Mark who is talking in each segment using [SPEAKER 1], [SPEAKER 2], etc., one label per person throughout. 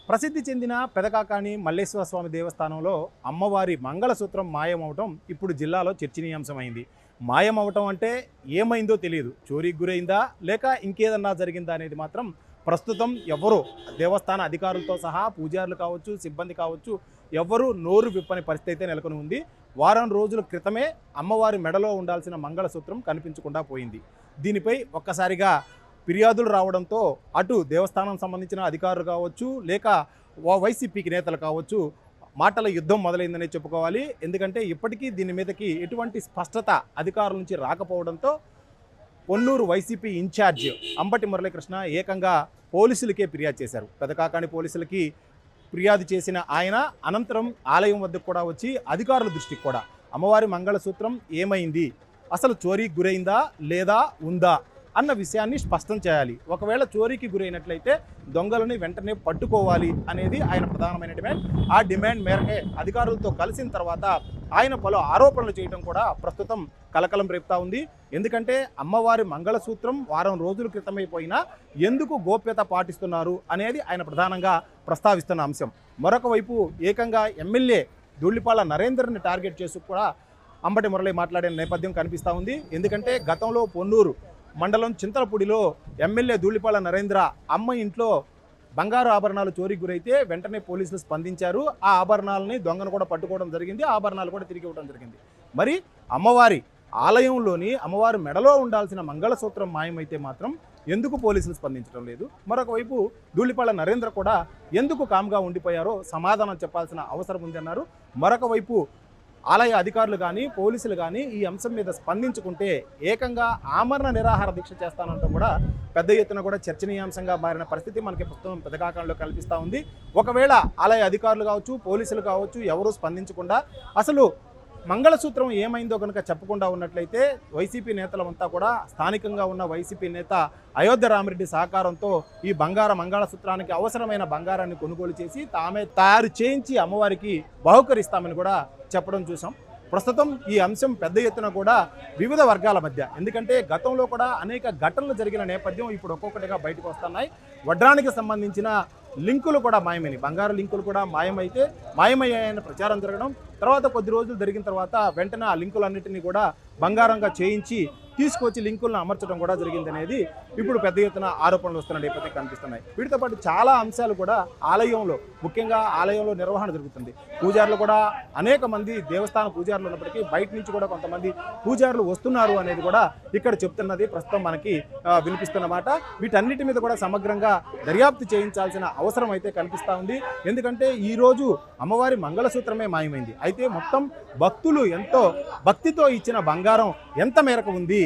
[SPEAKER 1] ప్రసిద్ధి చెందిన పెదకాకాని మల్లేశ్వర స్వామి దేవస్థానంలో అమ్మవారి మంగళసూత్రం మాయమవటం ఇప్పుడు జిల్లాలో చర్చనీయాంశమైంది. మాయమవటం అంటే ఏమైందో తెలియదు, చోరీకి గురైందా లేక ఇంకేదన్నా జరిగిందా అనేది మాత్రం ప్రస్తుతం ఎవరు దేవస్థాన అధికారులతో సహా పూజారులు కావచ్చు, సిబ్బంది కావచ్చు, ఎవరు నోరు విప్పని పరిస్థితి అయితే నెలకొని ఉంది. వారం రోజుల క్రితమే అమ్మవారి మెడలో ఉండాల్సిన మంగళసూత్రం కనిపించకుండా పోయింది. దీనిపై ఒక్కసారిగా ఫిర్యాదులు రావడంతో అటు దేవస్థానం సంబంధించిన అధికారులు కావచ్చు, లేక వైసీపీకి నేతలు కావచ్చు, మాటల యుద్ధం మొదలైందనే చెప్పుకోవాలి. ఎందుకంటే ఇప్పటికీ దీని మీదకి ఎటువంటి స్పష్టత అధికారుల నుంచి రాకపోవడంతో పొన్నూరు వైసీపీ ఇన్ఛార్జ్ అంబటి మురళీకృష్ణ ఏకంగా పోలీసులకే ఫిర్యాదు చేశారు. పెదకాకాని పోలీసులకి ఫిర్యాదు చేసిన ఆయన అనంతరం ఆలయం వద్దకు కూడా వచ్చి అధికారుల దృష్టికి కూడా అమ్మవారి మంగళసూత్రం ఏమైంది, అసలు చోరీకి గురైందా లేదా ఉందా అన్న విషయాన్ని స్పష్టం చేయాలి. ఒకవేళ చోరీకి గురైనట్లయితే దొంగలని వెంటనే పట్టుకోవాలి అనేది ఆయన ప్రధానమైన డిమాండ్. ఆ డిమాండ్ మేరకే అధికారులతో కలిసిన తర్వాత ఆయన పలు ఆరోపణలు చేయడం కూడా ప్రస్తుతం కలకలం రేపుతా ఉంది. ఎందుకంటే అమ్మవారి మంగళసూత్రం వారం రోజుల క్రితమైపోయినా ఎందుకు గోప్యత పాటిస్తున్నారు అనేది ఆయన ప్రధానంగా ప్రస్తావిస్తున్న అంశం. మరొక వైపు ఏకంగా ఎమ్మెల్యే ధూళిపాల నరేందర్ని టార్గెట్ చేసి కూడా అంబటి మురళి మాట్లాడిన నేపథ్యం కనిపిస్తూ ఉంది. ఎందుకంటే గతంలో పొన్నూరు మండలం చింతలపూడిలో ఎమ్మెల్యే ధూళిపాల నరేంద్ర అమ్మ ఇంట్లో బంగారు ఆభరణాలు చోరీకి గురైతే వెంటనే పోలీసులు స్పందించారు. ఆ ఆభరణాలని దొంగను కూడా పట్టుకోవడం జరిగింది, ఆభరణాలు కూడా తిరిగి ఇవ్వడం జరిగింది. మరి అమ్మవారి ఆలయంలోని అమ్మవారి మెడలో ఉండాల్సిన మంగళసూత్రం మాయమైతే మాత్రం ఎందుకు పోలీసులు స్పందించడం లేదు? మరొక వైపు ధూళిపాల నరేంద్ర కూడా ఎందుకు కామ్గా ఉండిపోయారో సమాధానం చెప్పాల్సిన అవసరం ఉందన్నారు. మరొక వైపు ఆలయ అధికారులు కానీ పోలీసులు కానీ ఈ అంశం మీద స్పందించుకుంటే ఏకంగా ఆమరణ నిరాహార దీక్ష చేస్తానంటూ కూడా పెద్ద ఎత్తున కూడా చర్చనీయాంశంగా మారిన పరిస్థితి మనకి ప్రస్తుతం పెదకాకానిలో కల్పిస్తూ ఉంది. ఒకవేళ ఆలయ అధికారులు కావచ్చు, పోలీసులు కావచ్చు, ఎవరూ స్పందించకుండా అసలు మంగళసూత్రం ఏమైందో కనుక చెప్పకుండా ఉన్నట్లయితే వైసీపీ నేతలంతా కూడా స్థానికంగా ఉన్న వైసీపీ నేత అయోధ్య రామిరెడ్డి సహకారంతో ఈ మంగళసూత్రానికి అవసరమైన బంగారాన్ని కొనుగోలు చేసి తామే తయారు చేయించి అమ్మవారికి బహుకరిస్తామని కూడా చెప్పడం చూసాం. ప్రస్తుతం ఈ అంశం పెద్ద ఎత్తున కూడా వివిధ వర్గాల మధ్య, ఎందుకంటే గతంలో కూడా అనేక ఘటనలు జరిగిన నేపథ్యం ఇప్పుడు ఒక్కొక్కటిగా బయటకు వస్తున్నాయి. వడ్రానికి సంబంధించిన లింకులు కూడా మాయమైనవి, బంగారు లింకులు కూడా మాయమయ్యాయని ప్రచారం జరగడం, తర్వాత కొద్ది రోజులు జరిగిన తర్వాత వెంటనే ఆ లింకులన్నింటినీ కూడా బంగారంగా చేయించి తీసుకొచ్చి లింకులను అమర్చడం కూడా జరిగిందనేది ఇప్పుడు పెద్ద ఎత్తున ఆరోపణలు వస్తున్న నేపథ్యం కనిపిస్తున్నాయి. వీటితో పాటు చాలా అంశాలు కూడా ఆలయంలో, ముఖ్యంగా ఆలయంలో నిర్వహణ జరుగుతుంది. పూజారులు కూడా అనేక మంది దేవస్థాన పూజారులు ఉన్నప్పటికీ బయట నుంచి కూడా కొంతమంది పూజారులు వస్తున్నారు అనేది కూడా ఇక్కడ చెప్తున్నది ప్రస్తుతం మనకి వినిపిస్తున్న మాట. వీటన్నిటి మీద కూడా సమగ్రంగా దర్యాప్తు చేయించాల్సిన అవసరం అయితే కనిపిస్తూ ఉంది. ఎందుకంటే ఈరోజు అమ్మవారి మంగళసూత్రమే మాయమైంది. అయితే మొత్తం భక్తులు ఎంతో భక్తితో ఇచ్చిన బంగారం ఎంత మేరకు ఉంది,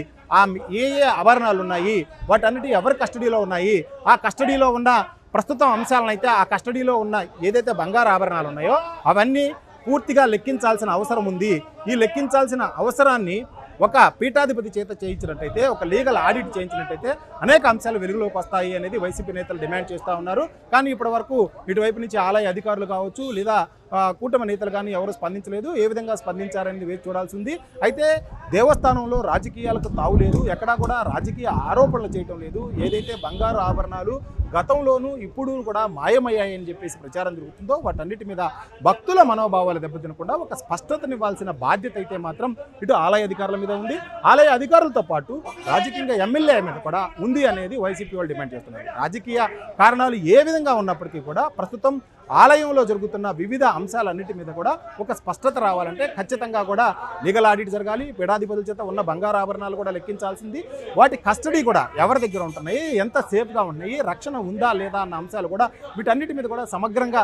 [SPEAKER 1] ఏ ఆభరణాలు ఉన్నాయి, వాటన్నిటి ఎవరి కస్టడీలో ఉన్నాయి, ఆ కస్టడీలో ఉన్న ప్రస్తుతం అంశాలనైతే ఆ కస్టడీలో ఉన్న ఏదైతే బంగారు ఆభరణాలు ఉన్నాయో అవన్నీ పూర్తిగా లెక్కించాల్సిన అవసరం ఉంది. ఈ లెక్కించాల్సిన అవసరాన్ని ఒక పీఠాధిపతి చేత చేయించినట్టయితే, ఒక లీగల్ ఆడిట్ చేయించినట్టయితే అనేక అంశాలు వెలుగులోకి వస్తాయి అనేది వైసీపీ నేతలు డిమాండ్ చేస్తూ ఉన్నారు. కానీ ఇప్పటి వరకు ఇటువైపు నుంచి ఆలయ అధికారులు కావచ్చు, లేదా కూటమి నేతలు కానీ ఎవరు స్పందించలేదు. ఏ విధంగా స్పందించారనేది వేచి చూడాల్సింది. అయితే దేవస్థానంలో రాజకీయాలకు తావు లేదు, ఎక్కడా కూడా రాజకీయ ఆరోపణలు చేయటం లేదు. ఏదైతే బంగారు ఆభరణాలు గతంలోనూ ఇప్పుడు కూడా మాయమయ్యాయని చెప్పేసి ప్రచారం జరుగుతుందో వాటన్నిటి మీద భక్తుల మనోభావాలు దెబ్బతినకుండా ఒక స్పష్టతనివ్వాల్సిన బాధ్యత అయితే మాత్రం ఇటు ఆలయ అధికారుల మీద ఉంది. ఆలయ అధికారులతో పాటు రాజకీయంగా ఎమ్మెల్యే మీద కూడా ఉంది అనేది వైసీపీ వాళ్ళు డిమాండ్ చేస్తున్నారు. రాజకీయ కారణాలు ఏ విధంగా ఉన్నప్పటికీ కూడా ప్రస్తుతం ఆలయంలో జరుగుతున్న వివిధ అంశాలన్నిటి మీద కూడా ఒక స్పష్టత రావాలంటే ఖచ్చితంగా కూడా లీగల్ ఆడిట్ జరగాలి. పీఠాధిపతుల చేత ఉన్న బంగారు ఆభరణాలు కూడా లెక్కించాల్సింది, వాటి కస్టడీ కూడా ఎవరి దగ్గర ఉంటున్నాయి, ఎంత సేఫ్గా ఉన్నాయి, రక్షణ ఉందా లేదా అన్న అంశాలు కూడా వీటన్నిటి మీద కూడా సమగ్రంగా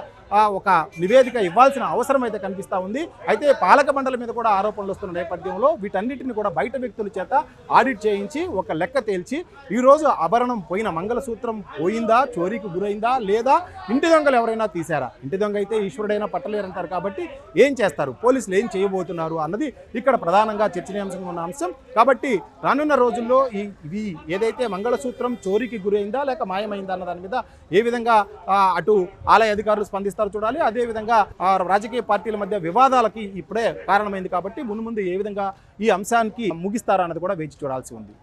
[SPEAKER 1] ఒక నివేదిక ఇవ్వాల్సిన అవసరం అయితే కనిపిస్తూ ఉంది. అయితే పాలక మండలి మీద కూడా ఆరోపణలు వస్తున్న నేపథ్యంలో వీటన్నిటిని కూడా బయట వ్యక్తుల చేత ఆడిట్ చేయించి ఒక లెక్క తేల్చి ఈరోజు ఆభరణం పోయిన మంగళసూత్రం పోయిందా, చోరీకి గురైందా లేదా ఇంటి దొంగలు ఎవరైనా తీశారా, ఇంటి దొంగ అయితే ఈశ్వరుడైనా పట్టలేరంటారు. కాబట్టి ఏం చేస్తారు, పోలీసులు ఏం చేయబోతున్నారు అన్నది ఇక్కడ ప్రధానంగా చర్చనీయాంశంగా ఉన్న అంశం. కాబట్టి రానున్న రోజుల్లో ఇవి ఏదైతే మంగళసూత్రం చోరీకి గురైందా లేక మాయమైందా అన్న దాని మీద ఏ విధంగా అటు ఆలయ అధికారులు స్పందిస్తారో చూడాలి. అదేవిధంగా రాజకీయ పార్టీల మధ్య వివాదాలకి ఇప్పుడే కారణమైంది. కాబట్టి ముందు ఏ విధంగా ఈ అంశానికి ముగిస్తారా అన్నది కూడా వేచి చూడాల్సి ఉంది.